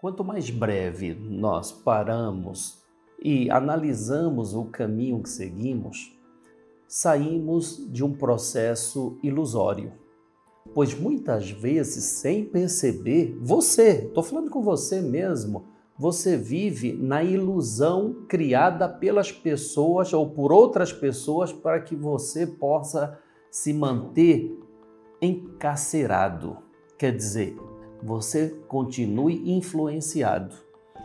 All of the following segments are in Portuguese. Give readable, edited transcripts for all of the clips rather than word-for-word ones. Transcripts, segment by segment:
Quanto mais breve nós paramos e analisamos o caminho que seguimos, saímos de um processo ilusório. Pois muitas vezes, sem perceber, estou falando com você mesmo, você vive na ilusão criada pelas pessoas ou por outras pessoas para que você possa se manter encarcerado. Quer dizer, você continue influenciado.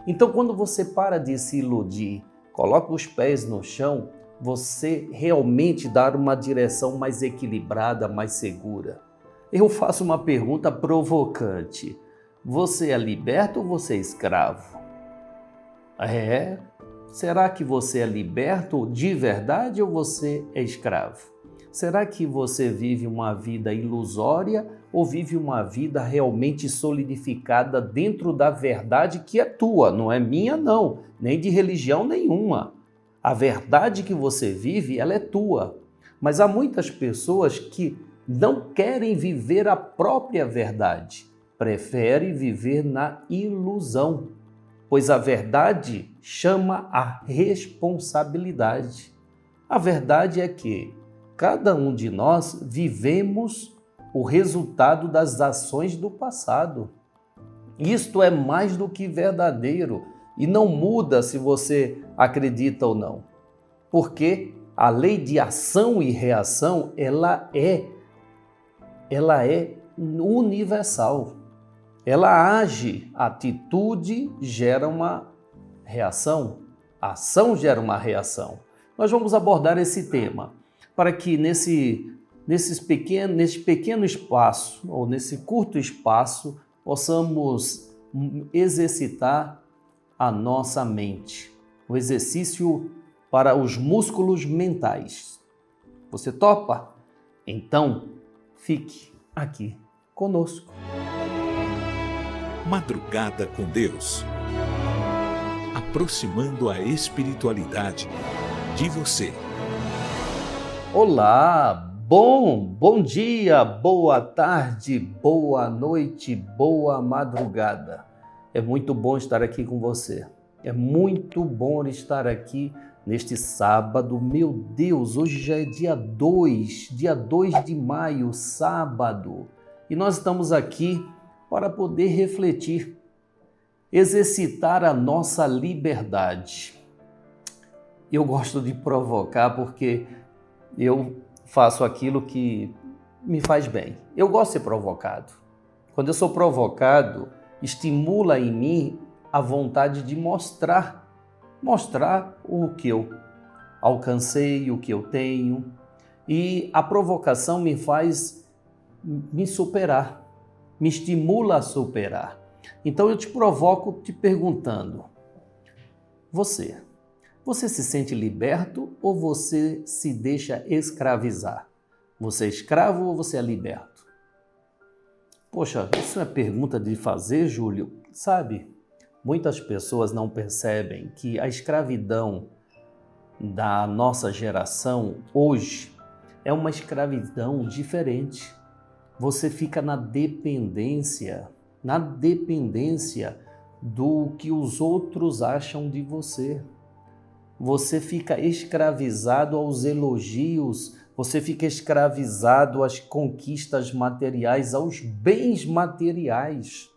Então, quando você para de se iludir, coloca os pés no chão, você realmente dá uma direção mais equilibrada, mais segura. Eu faço uma pergunta provocante. Você é liberto ou você é escravo? Será que você é liberto de verdade ou você é escravo? Será que você vive uma vida ilusória ou vive uma vida realmente solidificada dentro da verdade que é tua? Não é minha não, nem de religião nenhuma. A verdade que você vive, ela é tua. Mas há muitas pessoas que não querem viver a própria verdade, preferem viver na ilusão, pois a verdade chama a responsabilidade. A verdade é que cada um de nós vivemos o resultado das ações do passado. Isto é mais do que verdadeiro e não muda se você acredita ou não, porque a lei de ação e reação, ela é universal. Ela age, a atitude gera uma reação, a ação gera uma reação. Nós vamos abordar esse tema para que nesse pequeno espaço, ou nesse curto espaço, possamos exercitar a nossa mente. O exercício para os músculos mentais. Você topa? Então, fique aqui conosco. Madrugada com Deus. Aproximando a espiritualidade de você. Olá, bom dia, boa tarde, boa noite, boa madrugada. É muito bom estar aqui com você. É muito bom estar aqui neste sábado. Meu Deus, hoje já é dia 2 de maio, sábado. E nós estamos aqui para poder refletir, exercitar a nossa liberdade. Eu gosto de provocar porque eu faço aquilo que me faz bem. Eu gosto de ser provocado. Quando eu sou provocado, estimula em mim a vontade de mostrar o que eu alcancei, o que eu tenho. E a provocação me faz me superar, me estimula a superar. Então eu te provoco te perguntando, você se sente liberto ou você se deixa escravizar? Você é escravo ou você é liberto? Poxa, isso é pergunta de fazer, Júlio. Sabe, muitas pessoas não percebem que a escravidão da nossa geração hoje é uma escravidão diferente. Você fica na dependência do que os outros acham de você. Você fica escravizado aos elogios, você fica escravizado às conquistas materiais, aos bens materiais.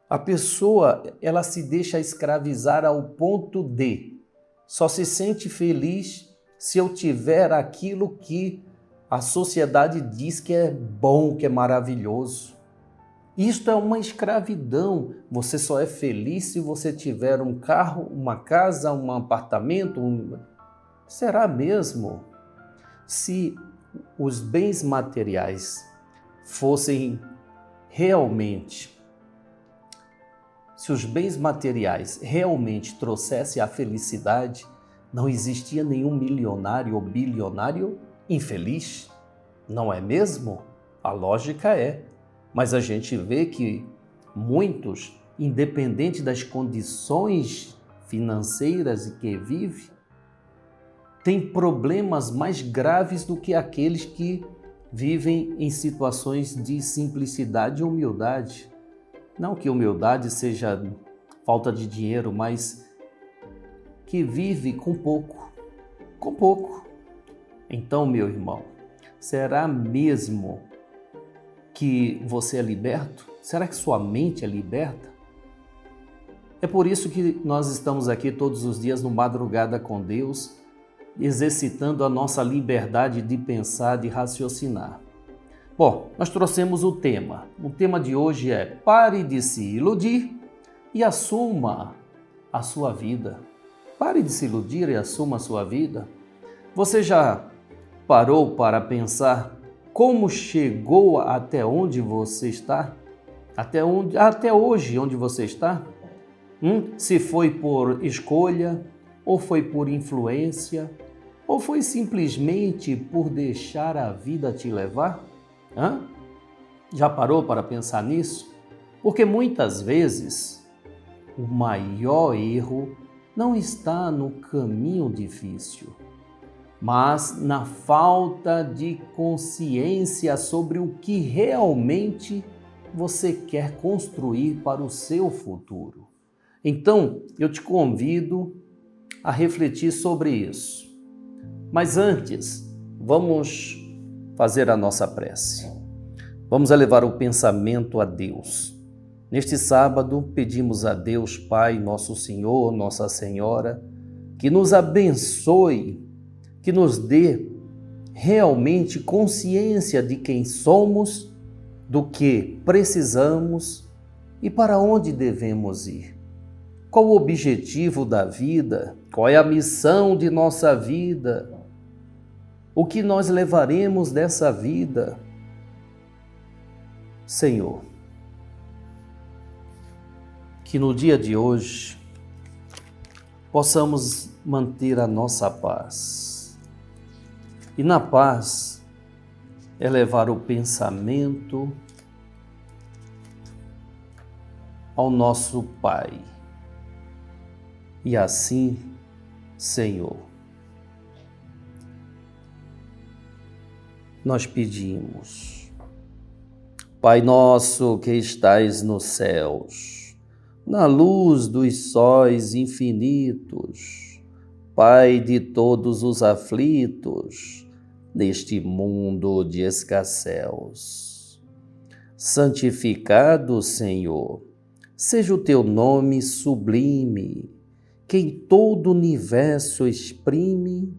A pessoa, ela se deixa escravizar ao ponto de só se sente feliz se eu tiver aquilo que a sociedade diz que é bom, que é maravilhoso. Isto é uma escravidão. Você só é feliz se você tiver um carro, uma casa, um apartamento. Será mesmo? Se os bens materiais fossem realmente, se os bens materiais realmente trouxessem a felicidade, não existia nenhum milionário ou bilionário infeliz, não é mesmo? A lógica é. Mas a gente vê que muitos, independente das condições financeiras em que vivem, têm problemas mais graves do que aqueles que vivem em situações de simplicidade e humildade. Não que humildade seja falta de dinheiro, mas que vive com pouco, com pouco. Então, meu irmão, será mesmo que você é liberto? Será que sua mente é liberta? É por isso que nós estamos aqui todos os dias no Madrugada com Deus, exercitando a nossa liberdade de pensar, de raciocinar. Bom, nós trouxemos o tema. O tema de hoje é: pare de se iludir e assuma a sua vida. Pare de se iludir e assuma a sua vida. Você já parou para pensar como chegou até onde você está? Até hoje, onde você está? Se foi por escolha, ou foi por influência, ou foi simplesmente por deixar a vida te levar? Já parou para pensar nisso? Porque muitas vezes o maior erro não está no caminho difícil, mas na falta de consciência sobre o que realmente você quer construir para o seu futuro. Então, eu te convido a refletir sobre isso. Mas antes, vamos fazer a nossa prece. Vamos elevar o pensamento a Deus. Neste sábado, pedimos a Deus Pai, nosso Senhor, Nossa Senhora, que nos abençoe, que nos dê realmente consciência de quem somos, do que precisamos e para onde devemos ir. Qual o objetivo da vida? Qual é a missão de nossa vida? O que nós levaremos dessa vida? Senhor, que no dia de hoje possamos manter a nossa paz. E na paz, elevar o pensamento ao nosso Pai. E assim, Senhor, nós pedimos: Pai nosso que estais nos céus, na luz dos sóis infinitos, Pai de todos os aflitos, neste mundo de escasséus. Santificado, Senhor, seja o teu nome sublime, que em todo o universo exprime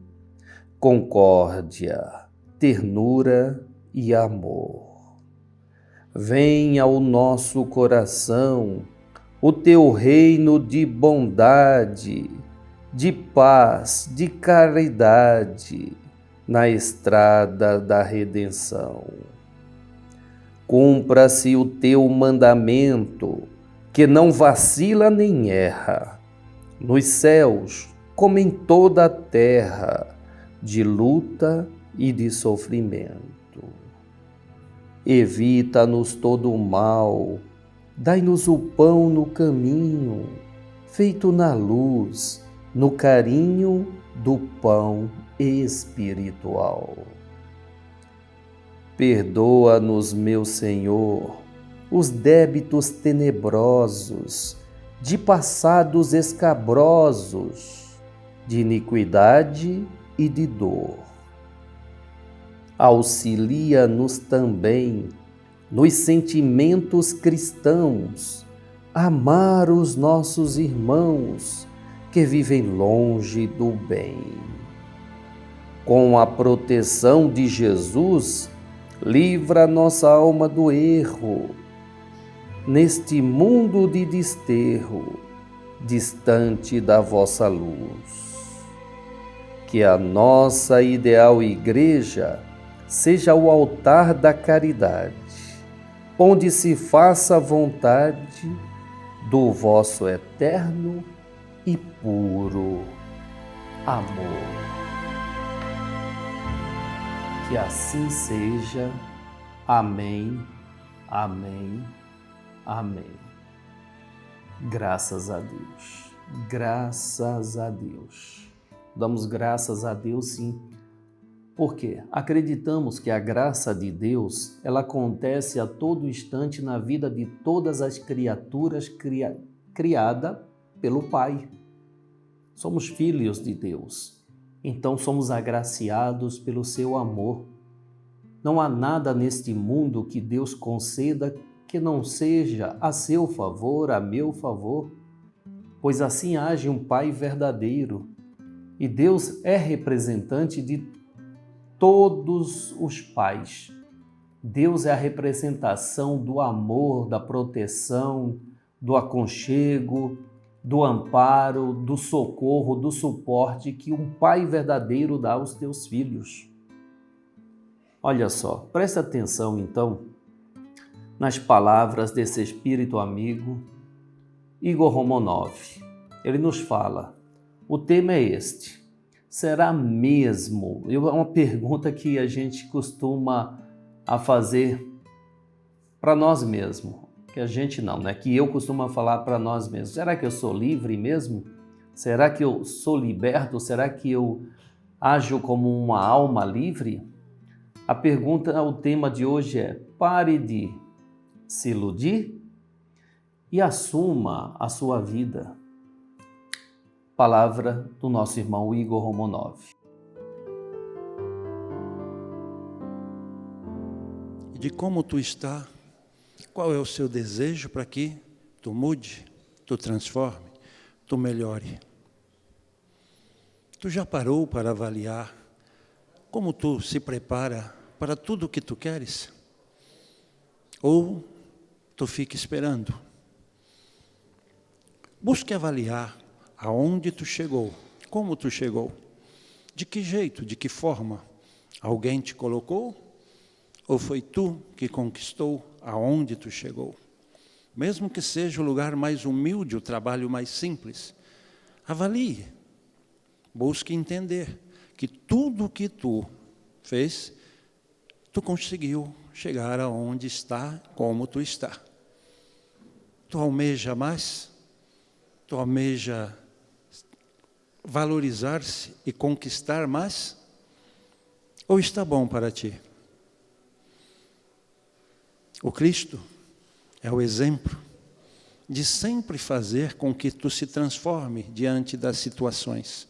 concórdia, ternura e amor. Venha ao nosso coração o teu reino de bondade, de paz, de caridade, na estrada da redenção. Cumpra-se o teu mandamento, que não vacila nem erra, nos céus como em toda a terra, de luta e de sofrimento. Evita-nos todo o mal, dai-nos o pão no caminho, feito na luz, no carinho do pão espiritual. Perdoa-nos, meu Senhor, os débitos tenebrosos, de passados escabrosos, de iniquidade e de dor. Auxilia-nos também nos sentimentos cristãos, amar os nossos irmãos que vivem longe do bem. Com a proteção de Jesus, livra nossa alma do erro, neste mundo de desterro, distante da vossa luz. Que a nossa ideal igreja seja o altar da caridade, onde se faça a vontade do vosso eterno e puro amor. Que assim seja. Amém, amém, amém. Graças a Deus, graças a Deus. Damos graças a Deus, sim, Por quê? Acreditamos que a graça de Deus, ela acontece a todo instante na vida de todas as criaturas criadas pelo Pai. Somos filhos de Deus, então somos agraciados pelo seu amor. Não há nada neste mundo que Deus conceda que não seja a seu favor, a meu favor, pois assim age um Pai verdadeiro. E Deus é representante de todos os pais. Deus é a representação do amor, da proteção, do aconchego, do amparo, do socorro, do suporte que um pai verdadeiro dá aos teus filhos. Olha só, presta atenção então nas palavras desse espírito amigo, Igor Romanov. Ele nos fala, o tema é este: será mesmo? É uma pergunta que a gente costuma a fazer para nós mesmos. Que a gente não, né? Que eu costumo falar para nós mesmos. Será que eu sou livre mesmo? Será que eu sou liberto? Será que eu ajo como uma alma livre? A pergunta, o tema de hoje é: pare de se iludir e assuma a sua vida. Palavra do nosso irmão Igor Romanov. De como tu está, qual é o seu desejo para que tu mude, tu transforme, tu melhore. Tu já parou para avaliar como tu se prepara para tudo o que tu queres? Ou tu fica esperando? Busque avaliar aonde tu chegou, como tu chegou, de que jeito, de que forma. Alguém te colocou? Ou foi tu que conquistou aonde tu chegou? Mesmo que seja o lugar mais humilde, o trabalho mais simples, avalie. Busque entender que tudo o que tu fez, tu conseguiu chegar aonde está, como tu está. Tu almeja mais? Tu almeja valorizar-se e conquistar mais? Ou está bom para ti? O Cristo é o exemplo de sempre fazer com que tu se transforme diante das situações.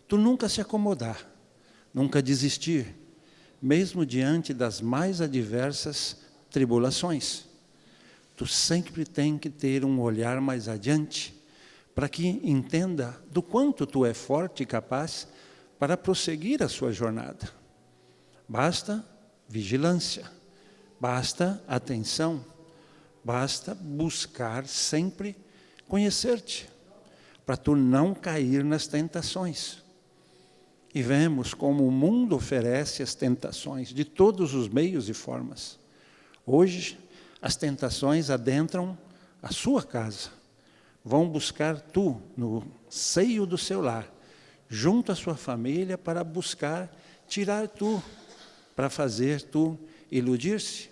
Tu nunca se acomodar, nunca desistir, mesmo diante das mais adversas tribulações. Tu sempre tem que ter um olhar mais adiante, para que entenda do quanto tu é forte e capaz para prosseguir a sua jornada. Basta vigilância, basta atenção, basta buscar sempre conhecer-te, para tu não cair nas tentações. E vemos como o mundo oferece as tentações de todos os meios e formas. Hoje, as tentações adentram a sua casa. Vão buscar tu no seio do seu lar, junto à sua família, para buscar tirar tu, para fazer tu iludir-se,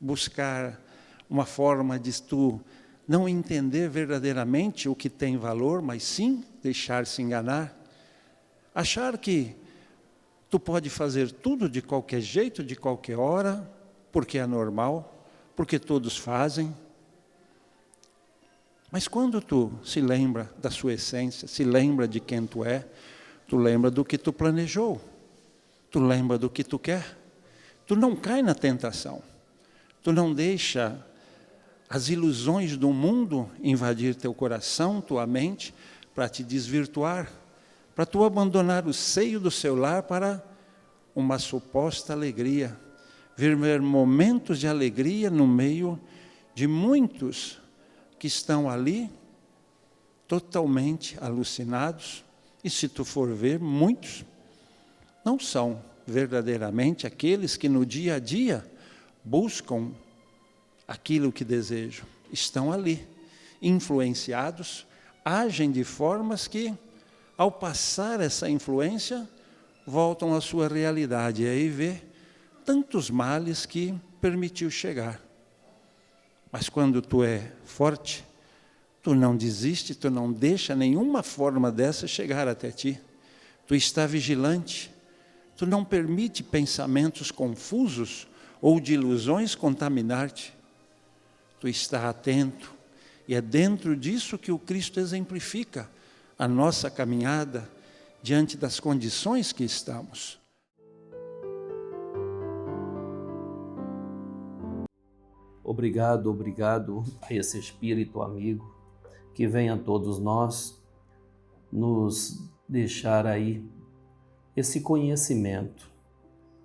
buscar uma forma de tu não entender verdadeiramente o que tem valor, mas sim deixar-se enganar, achar que tu pode fazer tudo de qualquer jeito, de qualquer hora, porque é normal, porque todos fazem. Mas quando tu se lembra da sua essência, se lembra de quem tu é, tu lembra do que tu planejou, tu lembra do que tu quer, tu não cai na tentação, tu não deixa as ilusões do mundo invadir teu coração, tua mente, para te desvirtuar, para tu abandonar o seio do seu lar para uma suposta alegria, viver momentos de alegria no meio de muitos que estão ali totalmente alucinados, e se tu for ver, muitos não são verdadeiramente aqueles que no dia a dia buscam aquilo que desejam. Estão ali, influenciados, agem de formas que, ao passar essa influência, voltam à sua realidade, e aí vê tantos males que permitiu chegar. Mas quando tu é forte, tu não desiste, tu não deixa nenhuma forma dessa chegar até ti. Tu está vigilante, Tu não permite pensamentos confusos ou de ilusões contaminar-te. Tu está atento, e é dentro disso que o Cristo exemplifica a nossa caminhada diante das condições que estamos. Obrigado, obrigado a esse Espírito amigo que vem a todos nós nos deixar aí esse conhecimento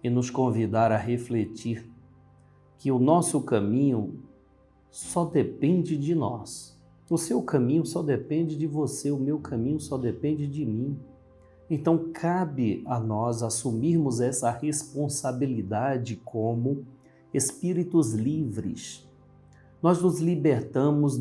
e nos convidar a refletir que o nosso caminho só depende de nós. O seu caminho só depende de você, o meu caminho só depende de mim. Então cabe a nós assumirmos essa responsabilidade como espíritos livres. Nós nos libertamos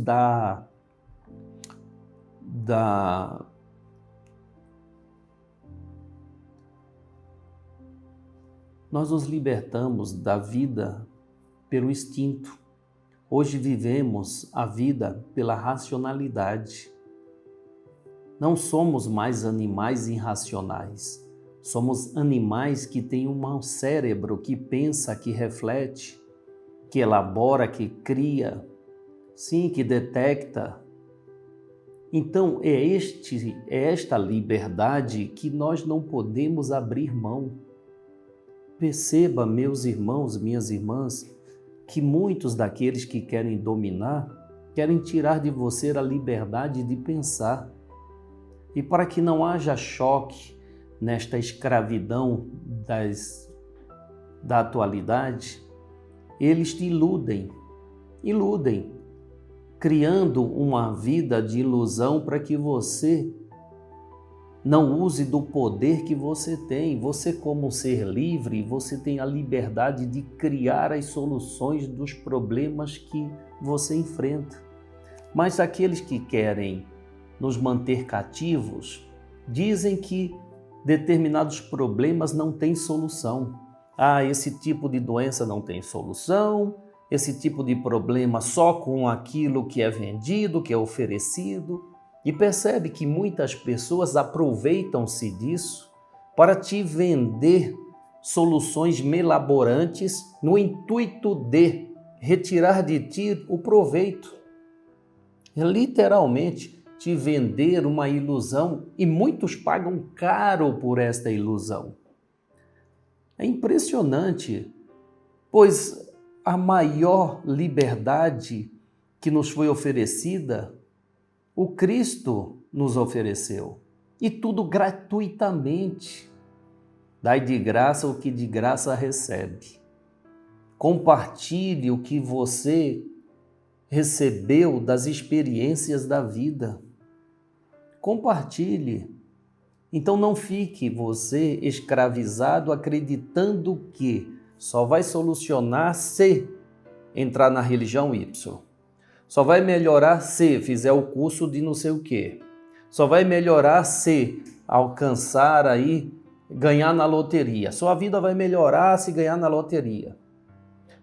Nós nos libertamos da vida pelo instinto. Hoje vivemos a vida pela racionalidade. Não somos mais animais irracionais. Somos animais que têm um cérebro que pensa, que reflete, que elabora, que cria, sim, que detecta. Então é esta liberdade que nós não podemos abrir mão. Perceba, meus irmãos, minhas irmãs, que muitos daqueles que querem dominar, querem tirar de você a liberdade de pensar. E para que não haja choque nesta escravidão da atualidade, eles te iludem, criando uma vida de ilusão para que você não use do poder que você tem. Você, como ser livre, você tem a liberdade de criar as soluções dos problemas que você enfrenta. Mas aqueles que querem nos manter cativos, dizem que determinados problemas não têm solução. Esse tipo de doença não tem solução, esse tipo de problema só com aquilo que é vendido, que é oferecido. E percebe que muitas pessoas aproveitam-se disso para te vender soluções melaborantes no intuito de retirar de ti o proveito. Literalmente, te vender uma ilusão, e muitos pagam caro por esta ilusão. É impressionante, pois a maior liberdade que nos foi oferecida, o Cristo nos ofereceu, e tudo gratuitamente. Dai de graça o que de graça recebe. Compartilhe o que você recebeu das experiências da vida. Compartilhe. Então não fique você escravizado acreditando que só vai solucionar se entrar na religião Y. Só vai melhorar se fizer o curso de não sei o quê. Só vai melhorar se alcançar aí, ganhar na loteria. Sua vida vai melhorar se ganhar na loteria.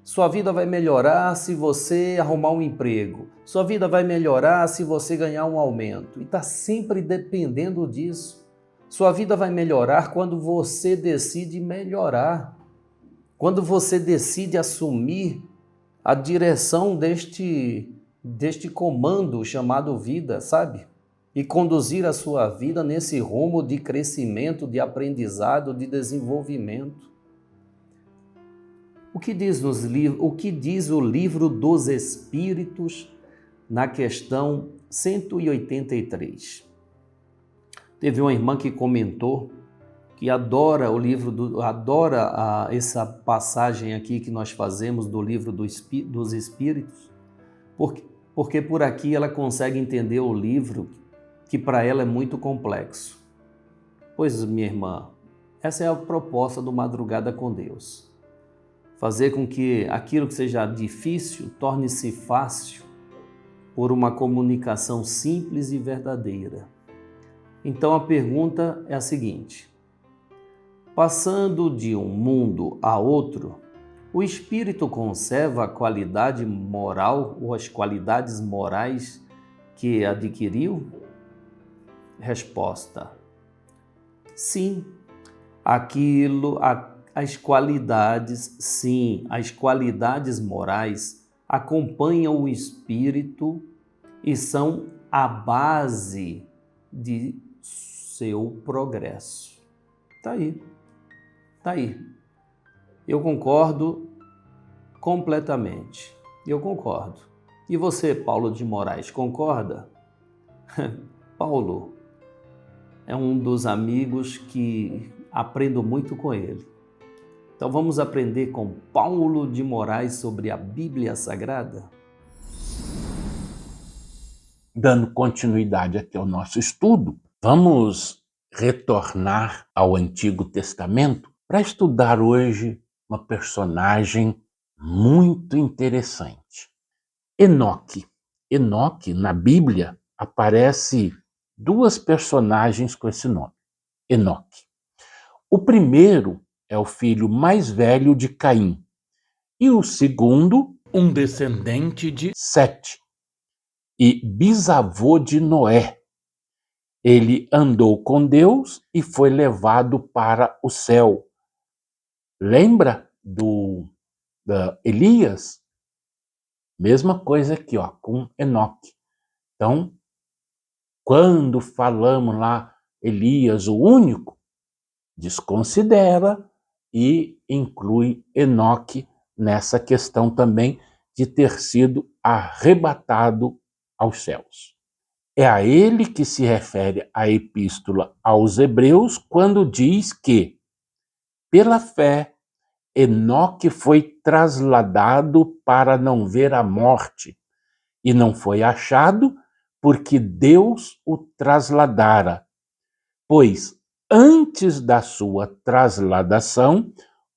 Sua vida vai melhorar se você arrumar um emprego. Sua vida vai melhorar se você ganhar um aumento. E está sempre dependendo disso. Sua vida vai melhorar quando você decide melhorar. Quando você decide assumir a direção deste comando chamado vida, sabe? E conduzir a sua vida nesse rumo de crescimento, de aprendizado, de desenvolvimento. O que diz o livro dos Espíritos na questão 183? Teve uma irmã que comentou que adora essa passagem aqui que nós fazemos do livro dos Espíritos, porque por aqui ela consegue entender o livro que para ela é muito complexo. Pois, minha irmã, essa é a proposta do Madrugada com Deus. Fazer com que aquilo que seja difícil torne-se fácil por uma comunicação simples e verdadeira. Então a pergunta é a seguinte: passando de um mundo a outro, o espírito conserva a qualidade moral ou as qualidades morais que adquiriu? Resposta: sim. as qualidades, sim, as qualidades morais acompanham o espírito e são a base de seu progresso. Tá aí. Eu concordo completamente. Eu concordo. E você, Paulo de Moraes, concorda? Paulo é um dos amigos que aprendo muito com ele. Então vamos aprender com Paulo de Moraes sobre a Bíblia Sagrada? Dando continuidade aqui ao nosso estudo, vamos retornar ao Antigo Testamento para estudar hoje uma personagem muito interessante. Enoque. Enoque, na Bíblia, aparece duas personagens com esse nome, Enoque. O primeiro é o filho mais velho de Caim e o segundo, um descendente de Sete e bisavô de Noé. Ele andou com Deus e foi levado para o céu. Lembra da Elias? Mesma coisa aqui, com Enoque. Então, quando falamos lá Elias, o único, desconsidera e inclui Enoque nessa questão também de ter sido arrebatado aos céus. É a ele que se refere a Epístola aos Hebreus quando diz que, pela fé, Enoque foi trasladado para não ver a morte, e não foi achado porque Deus o trasladara, pois antes da sua trasladação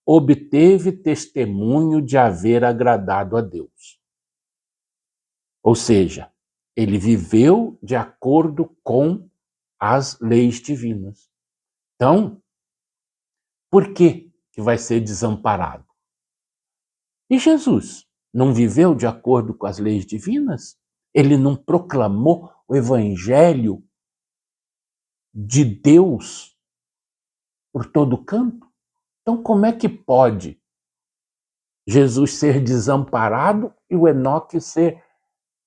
obteve testemunho de haver agradado a Deus. Ou seja, ele viveu de acordo com as leis divinas. Então, por que vai ser desamparado? E Jesus não viveu de acordo com as leis divinas? Ele não proclamou o evangelho de Deus por todo canto? Então, como é que pode Jesus ser desamparado e o Enoque ser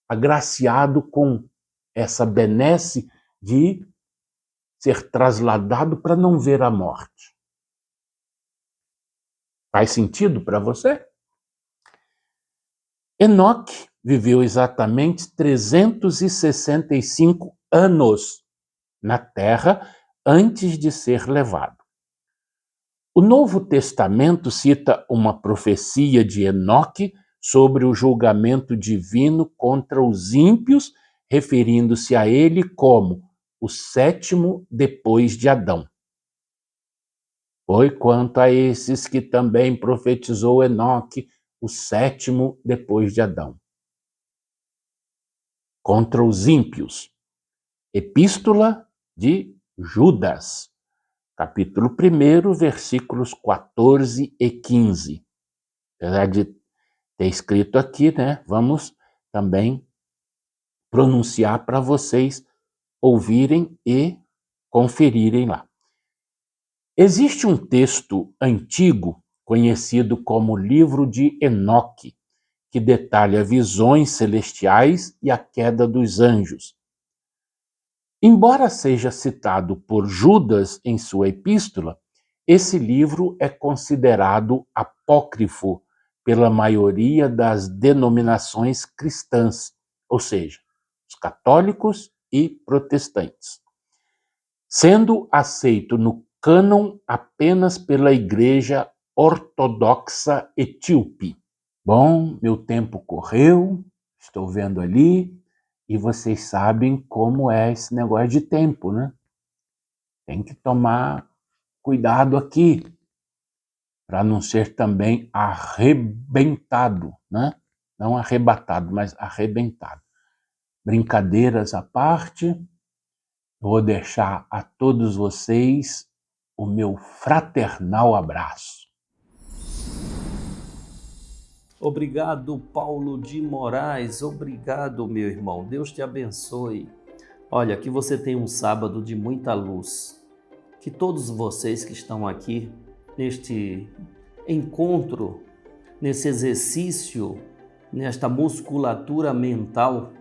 agraciado com essa benesse de ser trasladado para não ver a morte? Faz sentido para você? Enoque viveu exatamente 365 anos na Terra antes de ser levado. O Novo Testamento cita uma profecia de Enoque sobre o julgamento divino contra os ímpios, referindo-se a ele como o sétimo depois de Adão. Foi quanto a esses que também profetizou Enoque, o sétimo depois de Adão. Contra os ímpios. Epístola de Judas, capítulo 1, versículos 14 e 15. Apesar de ter escrito aqui, vamos também pronunciar para vocês ouvirem e conferirem lá. Existe um texto antigo, conhecido como Livro de Enoque, que detalha visões celestiais e a queda dos anjos. Embora seja citado por Judas em sua epístola, esse livro é considerado apócrifo pela maioria das denominações cristãs, ou seja, os católicos e protestantes, sendo aceito no cânon apenas pela Igreja Ortodoxa Etíope. Bom, meu tempo correu, estou vendo ali, e vocês sabem como é esse negócio de tempo, né? Tem que tomar cuidado aqui, para não ser também arrebentado, né? Não arrebatado, mas arrebentado. Brincadeiras à parte, eu vou deixar a todos vocês o meu fraternal abraço. Obrigado, Paulo de Moraes. Obrigado, meu irmão. Deus te abençoe. Olha, que você tenha um sábado de muita luz. que todos vocês que estão aqui neste encontro, nesse exercício, nesta musculatura mental,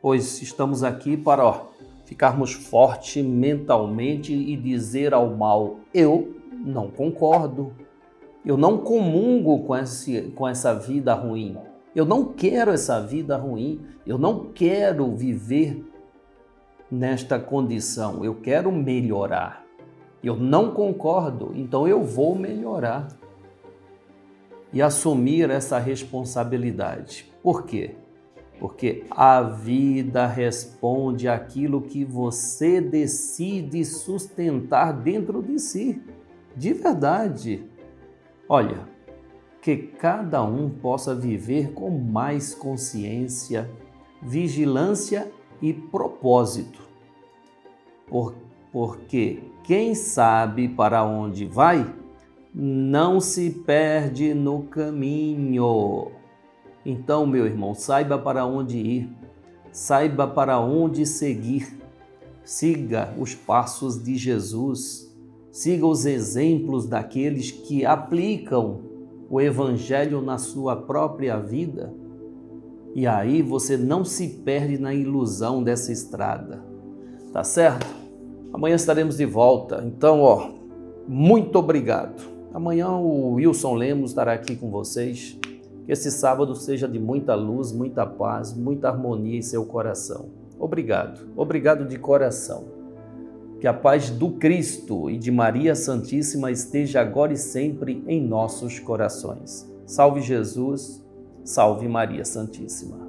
pois estamos aqui para ficarmos fortes mentalmente e dizer ao mal: eu não concordo, eu não comungo com essa vida ruim, eu não quero essa vida ruim, eu não quero viver nesta condição, eu quero melhorar. Eu não concordo, então eu vou melhorar. E assumir essa responsabilidade. Por quê? Porque a vida responde àquilo que você decide sustentar dentro de si. De verdade. Olha, que cada um possa viver com mais consciência, vigilância e propósito. Porque quem sabe para onde vai, não se perde no caminho. Então, meu irmão, saiba para onde ir, saiba para onde seguir. Siga os passos de Jesus, siga os exemplos daqueles que aplicam o Evangelho na sua própria vida. E aí você não se perde na ilusão dessa estrada. Tá certo? Amanhã estaremos de volta. Então, muito obrigado. Amanhã o Wilson Lemos estará aqui com vocês. Que esse sábado seja de muita luz, muita paz, muita harmonia em seu coração. Obrigado. Obrigado de coração. Que a paz do Cristo e de Maria Santíssima esteja agora e sempre em nossos corações. Salve Jesus, salve Maria Santíssima.